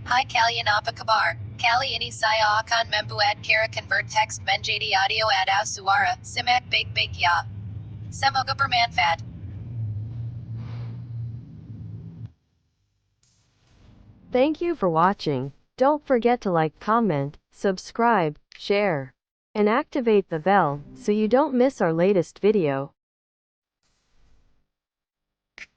Hi Kalian Apakabar, Kali ini saya akan membuat kira convert text menjadi audio atau suara, simak baik-baik ya. Semoga bermanfaat. Thank you for watching. Don't forget to like, comment, subscribe, share, and activate the bell so you don't miss our latest video.